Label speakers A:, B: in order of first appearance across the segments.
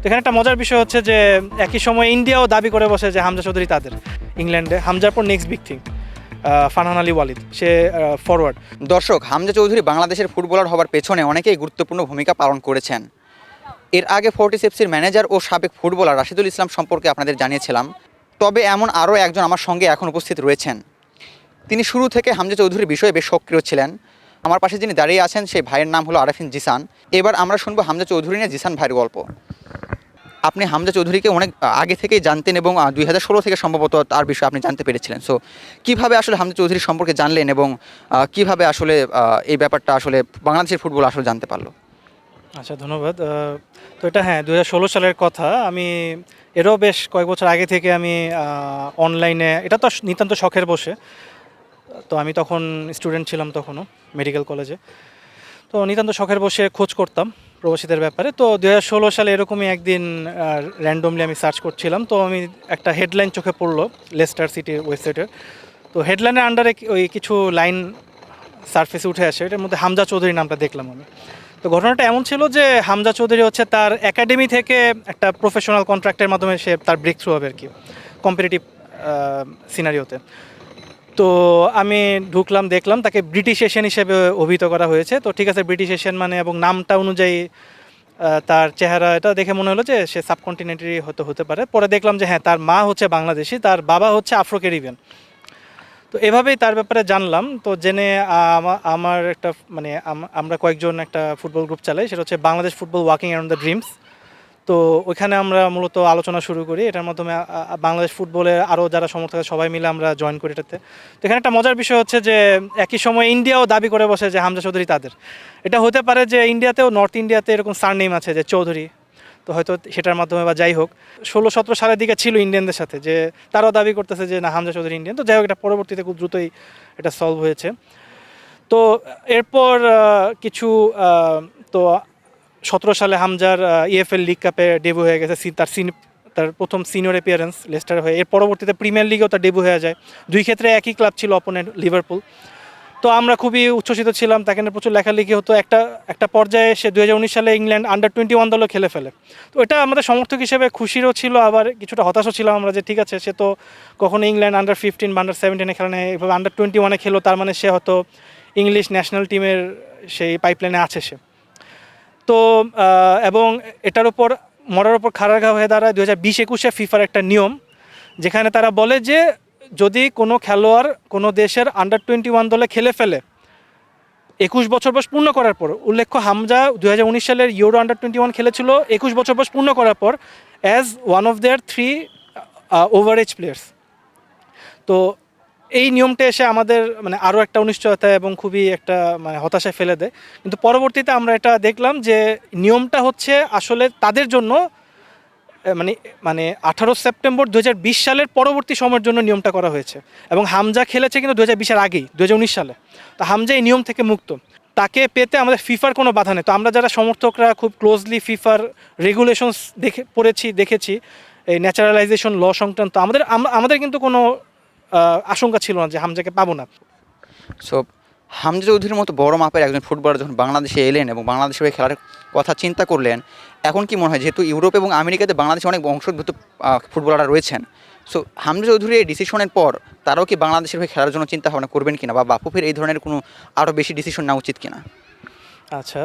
A: এখানে একটা মজার বিষয় হচ্ছে যে একই সময় ইন্ডিয়াও দাবি করে বসে যে হামজা চৌধুরী তাদের ইংল্যান্ডে, হামজার পর next big thing Farhan Ali Walid, সে ফরওয়ার্ড।
B: দর্শক, হামজা চৌধুরী বাংলাদেশের ফুটবলার হওয়ার পেছনে অনেকেই গুরুত্বপূর্ণ ভূমিকা পালন করেছেন। এর আগে ফোর্টিসেপসির ম্যানেজার ও সাবেক ফুটবলার রাশিদুল ইসলাম সম্পর্কে আপনাদের জানিয়েছিলাম। তবে এমন আরও একজন আমার সঙ্গে এখন উপস্থিত রয়েছেন। তিনি শুরু থেকে হামজা চৌধুরীর বিষয়ে বেশ সক্রিয় ছিলেন। আমার পাশে যিনি দাঁড়িয়ে আছেন সেই ভাইয়ের নাম হলো আরাফিন জিসান। এবার আমরা শুনবো হামজা চৌধুরী নিয়ে জিসান ভাইয়ের গল্প। আপনি হামজা চৌধুরীকে অনেক আগে থেকেই জানতেন এবং 2016 থেকে সম্ভবত তার বিষয়ে আপনি জানতে পেরেছিলেন। সো কীভাবে আসলে হামজা চৌধুরীর সম্পর্কে জানলেন এবং কীভাবে আসলে এই ব্যাপারটা আসলে বাংলাদেশের ফুটবল আসলে জানতে পারলো?
A: আচ্ছা, ধন্যবাদ। তো এটা হ্যাঁ 2016 সালের কথা। আমি এরও বেশ কয়েক বছর আগে থেকে আমি অনলাইনে, এটা তো নিতান্ত শখের বসে, তো আমি তখন স্টুডেন্ট ছিলাম তখনও মেডিকেল কলেজে, তো নিতান্ত শখের বসে খোঁজ করতাম প্রবাসীদের ব্যাপারে। তো 2016 সালে এরকমই একদিন র্যান্ডমলি আমি সার্চ করছিলাম, তো আমি একটা হেডলাইন চোখে পড়লো লেস্টার সিটির ওয়েবসাইটের। তো হেডলাইনের আন্ডারে ওই কিছু লাইন সারফেসে উঠে আসে, এটার মধ্যে হামজা চৌধুরী নামটা দেখলাম আমি। তো ঘটনাটা এমন ছিল যে হামজা চৌধুরী হচ্ছে তার একাডেমি থেকে একটা প্রফেশনাল কন্ট্রাক্টের মাধ্যমে সে তার ব্রেক থ্রু হবে আর কি, কম্পিটিটিভ সিনারিওতে। তো আমি ঢুকলাম, দেখলাম তাকে ব্রিটিশ এশিয়ান হিসেবে অভিহিত করা হয়েছে। তো ঠিক আছে, ব্রিটিশ এশিয়ান মানে, এবং নামটা অনুযায়ী তার চেহারা এটা দেখে মনে হলো যে সে সাবকন্টিনেন্টারি হতে পারে। পরে দেখলাম যে হ্যাঁ, তার মা হচ্ছে বাংলাদেশি, তার বাবা হচ্ছে আফ্রো ক্যারিবিয়ান। তো এভাবেই তার ব্যাপারে জানলাম। তো জেনে আমার একটা মানে আমরা কয়েকজন একটা ফুটবল গ্রুপ চালাই, সেটা হচ্ছে Bangladesh football walking around the dreams. তো ওইখানে আমরা মূলত আলোচনা শুরু করি, এটার মাধ্যমে বাংলাদেশ ফুটবলের আরও যারা সমর্থক আছে সবাই মিলে আমরা জয়েন করি এটাতে। তো এখানে একটা মজার বিষয় হচ্ছে যে একই সময় ইন্ডিয়াও দাবি করে বসে যে হামজা চৌধুরী তাদের। এটা হতে পারে যে ইন্ডিয়াতেও, নর্থ ইন্ডিয়াতে এরকম সারনেম আছে যে চৌধুরী, তো হয়তো সেটার মাধ্যমে বা যাই হোক 16-17 সালের দিকে ছিল ইন্ডিয়ানদের সাথে যে তারাও দাবি করতেছে যে না হামজা চৌধুরী ইন্ডিয়ান। তো যাই হোক, এটা পরবর্তীতে খুব দ্রুতই এটা সলভ হয়েছে। তো এরপর কিছু তো 17 সালে হামজার ইএফএল লিগ কাপে ডেবু হয়ে গেছে, তার প্রথম সিনিয়র অ্যাপিয়ারেন্স লেস্টার হয়ে। এর পরবর্তীতে প্রিমিয়ার লিগেও তার ডেবু হয়ে যায়। দুই ক্ষেত্রে একই ক্লাব ছিল, অপোনেন্ট লিভারপুল। তো আমরা খুবই উচ্ছ্বসিত ছিলাম, তাকে নিয়ে প্রচুর লেখালেখি হতো। একটা পর্যায়ে সে 2019 সালে ইংল্যান্ড আন্ডার-21 দলও খেলে ফেলে। তো এটা আমাদের সমর্থক হিসেবে খুশিরও ছিল, আবার কিছুটা হতাশও ছিলাম আমরা যে ঠিক আছে, সে তো কখনো ইংল্যান্ড আন্ডার-15 বা আন্ডার-17 খেলে নেয়, এভাবে আন্ডার-21 খেলো, তার মানে সে হয়তো ইংলিশ ন্যাশনাল টিমের সেই পাইপলাইনে আছে সে। তো এবং এটার উপর মরার উপর খাড়ার ঘা হয়ে দাঁড়ায় 2020-21 ফিফার একটা নিয়ম, যেখানে তারা বলে যে যদি কোনো খেলোয়াড় কোনো দেশের আন্ডার-21 দলে খেলে ফেলে 21 বছর বয়স পূর্ণ করার পর, উল্লেখ্য হামজা 2019 সালের ইউরো আন্ডার-21 খেলেছিল 21 বছর বয়স পূর্ণ করার পর as one of their 3 over age players. তো এই নিয়মটা এসে আমাদের মানে আরও একটা অনিশ্চয়তা এবং খুবই একটা মানে হতাশায় ফেলে দেয়। কিন্তু পরবর্তীতে আমরা এটা দেখলাম যে নিয়মটা হচ্ছে আসলে তাদের জন্য মানে মানে 18 সেপ্টেম্বর 2020 সালের পরবর্তী সময়ের জন্য নিয়মটা করা হয়েছে। এবং হামজা খেলেছে কিন্তু 2020-এর আগেই, 2019 সালে। তো হামজা এই নিয়ম থেকে মুক্ত, তাকে পেতে আমাদের ফিফার কোনো বাধা নেই। তো আমরা যারা সমর্থকরা খুব ক্লোজলি ফিফার রেগুলেশনস দেখেছি এই ন্যাচারালাইজেশন ল সংক্রান্ত, আমাদের কিন্তু কোনো আশঙ্কা ছিল না যে হামজাকে পাবো না।
B: সো হামজা চৌধুরীর মতো বড় মাপের একজন ফুটবলার যখন বাংলাদেশে এলেন এবং বাংলাদেশের হয়ে খেলার কথা চিন্তা করলেন, এখন কি মনে হয় যেহেতু ইউরোপ এবং আমেরিকাতে বাংলাদেশে অনেক বংশোদ্ভূত ফুটবলাররা রয়েছেন, সো হামজা চৌধুরীর এই ডিসিশনের পর তারাও কি বাংলাদেশের হয়ে খেলার জন্য চিন্তা ভাবনা করবেন কিনা, বা বাফুফের এই ধরনের কোনো আরও বেশি ডিসিশন নেওয়া উচিত কিনা?
A: আচ্ছা,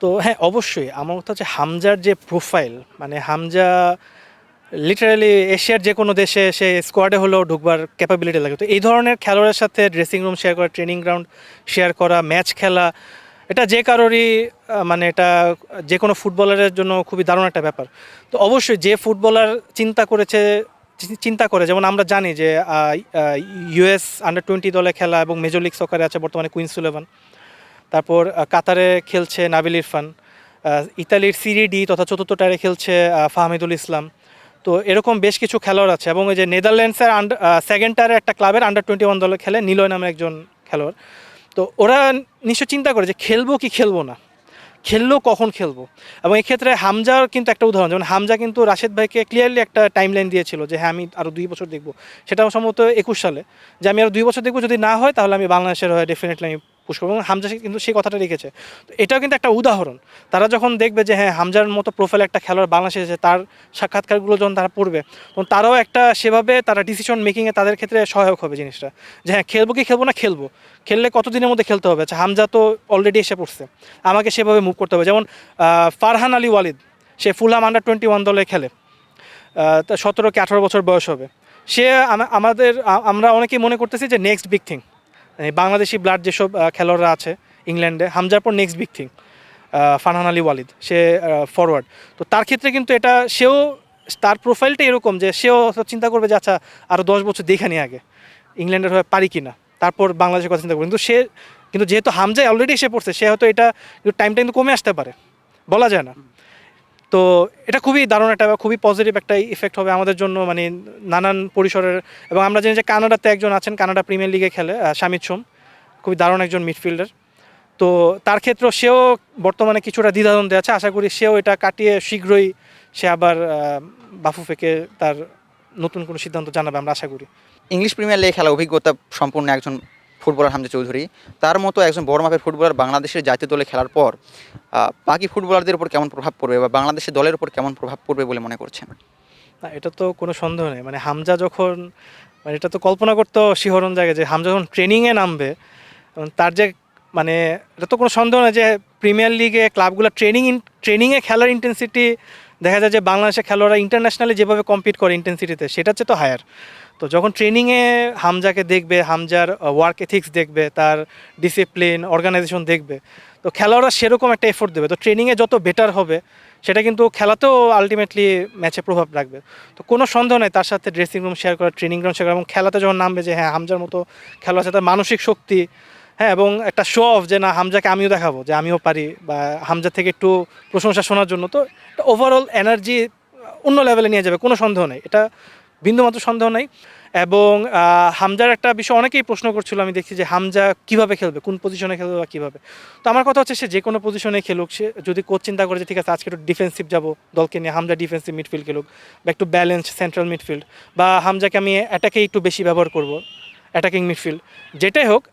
A: তো হ্যাঁ অবশ্যই আমার কথা হচ্ছে হামজার যে প্রোফাইল, মানে হামজা লিটারালি এশিয়ার যে কোনো দেশে সে স্কোয়াডে হলেও ঢুকবার ক্যাপাবিলিটি লাগে। তো এই ধরনের খেলোয়াড়ের সাথে ড্রেসিং রুম শেয়ার করা, ট্রেনিং গ্রাউন্ড শেয়ার করা, ম্যাচ খেলা, এটা যে কারোরই মানে এটা যে কোনো ফুটবলারের জন্য খুবই দারুণ একটা ব্যাপার। তো অবশ্যই যে ফুটবলার চিন্তা করে, যেমন আমরা জানি যে ইউএস আন্ডার-20 দলে খেলা এবং মেজর লিগ সকারে আছে বর্তমানে কুইন্স ইলেভেন, তারপর কাতারে খেলছে নাবিল ইরফান, ইতালির সিরি ডি তথা চতুর্থ টায়ারে খেলছে ফাহমিদুল ইসলাম। তো এরকম বেশ কিছু খেলোয়াড় আছে, এবং ওই যে নেদারল্যান্ডসের সেকেন্ড টায়ারে একটা ক্লাবের আন্ডার-21 দলে খেলে নিলয় নামের একজন খেলোয়াড়। তো ওরা নিশ্চয় চিন্তা করে যে খেলবো কি খেলবো না, খেললেও কখন খেলবো। এবং এক্ষেত্রে হামজার কিন্তু একটা উদাহরণ, যেমন হামজা কিন্তু রাশেদ ভাইকে ক্লিয়ারলি একটা টাইমলাইন দিয়েছিল যে হ্যাঁ আমি আরও 2 বছর দেখবো, সেটা সম্ভবত 21 সালে, যে আমি আরও 2 বছর দেখবো, যদি না হয় তাহলে আমি বাংলাদেশের হয়ে ডেফিনেটলি আমি পুশ করবো, এবং হামজা কিন্তু সেই কথাটা রেখেছে। তো এটাও কিন্তু একটা উদাহরণ। তারা যখন দেখবে যে হ্যাঁ হামজার মতো প্রোফাইল একটা খেলোয়াড় বাংলাদেশে এসেছে, তার সাক্ষাৎকারগুলো যখন তারা পড়বে, তখন তারাও একটা সেভাবে তারা ডিসিশন মেকিংয়ে তাদের ক্ষেত্রে সহায়ক হবে জিনিসটা, যে হ্যাঁ খেলবো কি খেলবো না, খেলবো, খেললে কতদিনের মধ্যে খেলতে হবে। আচ্ছা হামজা তো অলরেডি এসে পড়ছে, আমাকে সেভাবে মুভ করতে হবে। যেমন ফারহান আলী ওয়ালিদ, সে ফুলহাম আন্ডার 21 দলে খেলে, তা 17 কি 18 বছর বয়স হবে। সে আমরা অনেকেই মনে করতেছি যে next big thing, Bangladeshi blood যেসব খেলোয়াড়রা আছে ইংল্যান্ডে, হামজার পর next big thing Farhan Ali Walid, সে ফরওয়ার্ড। তো তার ক্ষেত্রে কিন্তু এটা সেও, তার প্রোফাইলটা এরকম যে সেও চিন্তা করবে যে আচ্ছা আরও 10 বছর দেখে নিই আগে ইংল্যান্ডের হয়ে পারি কি না, তারপর বাংলাদেশের কথা চিন্তা করবে। কিন্তু যেহেতু হামজায় অলরেডি এসে পড়ছে, সে হয়তো এটা টাইমটা কিন্তু কমে আসতে পারে, বলা যায় না। তো এটা খুবই দারুণ একটা, খুবই পজিটিভ একটা ইফেক্ট হবে আমাদের জন্য, মানে নানান পরিসরের। এবং আমরা জানি যে কানাডাতে একজন আছেন, কানাডা প্রিমিয়ার লিগে খেলে, শামিত সোম, খুবই দারুণ একজন মিডফিল্ডার। তো তার ক্ষেত্রে সেও বর্তমানে কিছুটা দ্বিধাদ্বন্দ্বে আছে, আশা করি সেও এটা কাটিয়ে শীঘ্রই সে আবার বাফুফেকে তার নতুন কোনো সিদ্ধান্ত জানাবে, আমরা আশা করি।
B: ইংলিশ প্রিমিয়ার লিগে খেলা অভিজ্ঞতা সম্পূর্ণ একজন ফুটবলার হামজা চৌধুরী, তার মতো একজন বড় মাপের ফুটবলার বাংলাদেশের জাতীয় দলে খেলার পর বাকি ফুটবলারদের উপর কেমন প্রভাব পড়বে বা বাংলাদেশের দলের উপর কেমন প্রভাব পড়বে বলে মনে করছেন?
A: না, এটা তো কোনো সন্দেহ নেই। মানে হামজা যখন, মানে এটা তো কল্পনা করতেও শিহরণ জাগে যে হামজা যখন ট্রেনিংয়ে নামবে, তার যে, মানে এটা তো কোনো সন্দেহ নেই যে প্রিমিয়ার লিগে ক্লাবগুলো ট্রেনিংয়ে খেলার ইন্টেন্সিটি দেখা যায় যে বাংলাদেশের খেলোয়াড়রা ইন্টারন্যাশনালি যেভাবে কম্পিট করে ইন্টেন্সিটিতে, সেটা হচ্ছে তো হায়ার। তো যখন ট্রেনিংয়ে হামজাকে দেখবে, হামজার ওয়ার্ক এথিক্স দেখবে, তার ডিসিপ্লিন অর্গানাইজেশন দেখবে, তো খেলোয়াড়রা সেরকম একটা এফোর্ট দেবে। তো ট্রেনিংয়ে যত বেটার হবে, সেটা কিন্তু খেলাতেও আলটিমেটলি ম্যাচে প্রভাব রাখবে। তো কোনো সন্দেহ নেই তার সাথে ড্রেসিং রুম শেয়ার করা, ট্রেনিং গ্রাউন্ড শেয়ার করা, এবং খেলাতে যখন নামবে যে হ্যাঁ হামজার মতো খেলা আছে, তার মানসিক শক্তি, হ্যাঁ, এবং একটা শো অফ যে না হামজাকে আমিও দেখাবো যে আমিও পারি, বা হামজা থেকে একটু প্রশংসা শোনার জন্য। তো ওভারঅল এনার্জি অন্য লেভেলে নিয়ে যাবে, কোনো সন্দেহ নেই, এটা বিন্দুমাত্র সন্দেহ নাই। এবং হামজার একটা বিষয় অনেকেই প্রশ্ন করছিল, আমি দেখছি যে হামজা কিভাবে খেলবে, কোন পজিশনে খেলবে বা কীভাবে। তো আমার কথা হচ্ছে সে যে কোনো পজিশনে খেলুক, সে যদি কোচ চিন্তা করে যে ঠিক আছে আজকে একটু ডিফেন্সিভ যাবো দলকে নিয়ে, হামজা ডিফেন্সিভ মিডফিল্ড খেলুক, বা একটু ব্যালেন্স সেন্ট্রাল মিডফিল্ড, বা হামজাকে আমি অ্যাটাকেই একটু বেশি ব্যবহার করব, অ্যাটাকিং মিডফিল্ড, যেটাই হোক।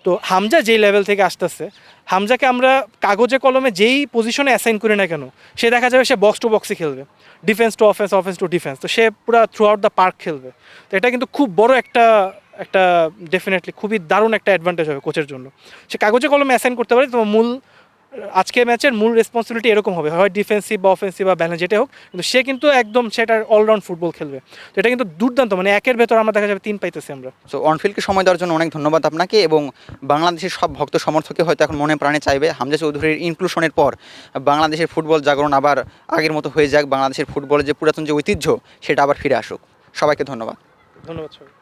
A: তো হামজা যেই লেভেল থেকে আসতেছে, হামজাকে আমরা কাগজে কলমে যেই পজিশনে অ্যাসাইন করি না কেন, সে দেখা যাবে সে বক্স টু বক্সে খেলবে, defence to offence, offence to defence. তো সে পুরো থ্রু আউট দ্য পার্ক খেলবে। তো এটা কিন্তু খুব বড় একটা একটা ডেফিনেটলি খুবই দারুণ একটা অ্যাডভান্টেজ হবে কোচের জন্য। সে কাগজে কলমে অ্যাসাইন করতে পারে, তো আজকের ম্যাচের মূল রেসপন্সিবিলিটি এরকম হবে, হয় ডিফেন্সিভ বা অফেন্সিভ বা ব্যালেন্স যেটা হোক, কিন্তু সে কিন্তু একদম সেটার অলরাউন্ড ফুটবল খেলবে। তো এটা কিন্তু দুর্দান্ত, মানে একের ভেতর আমরা দেখা যাবে 3 পাইতেছি আমরা।
B: সো অনফিল্ডকে সময় দেওয়ার জন্য অনেক ধন্যবাদ আপনাকে, এবং বাংলাদেশের সব ভক্ত সমর্থকই হয়তো এখন মনে প্রাণে চাইবে হামজা চৌধুরীর ইনক্লুশনের পর বাংলাদেশের ফুটবল জাগরণ আবার আগের মতো হয়ে যাক, বাংলাদেশের ফুটবলের যে পুরাতন যে ঐতিহ্য সেটা আবার ফিরে আসুক। সবাইকে ধন্যবাদ।
A: ধন্যবাদ সবাই।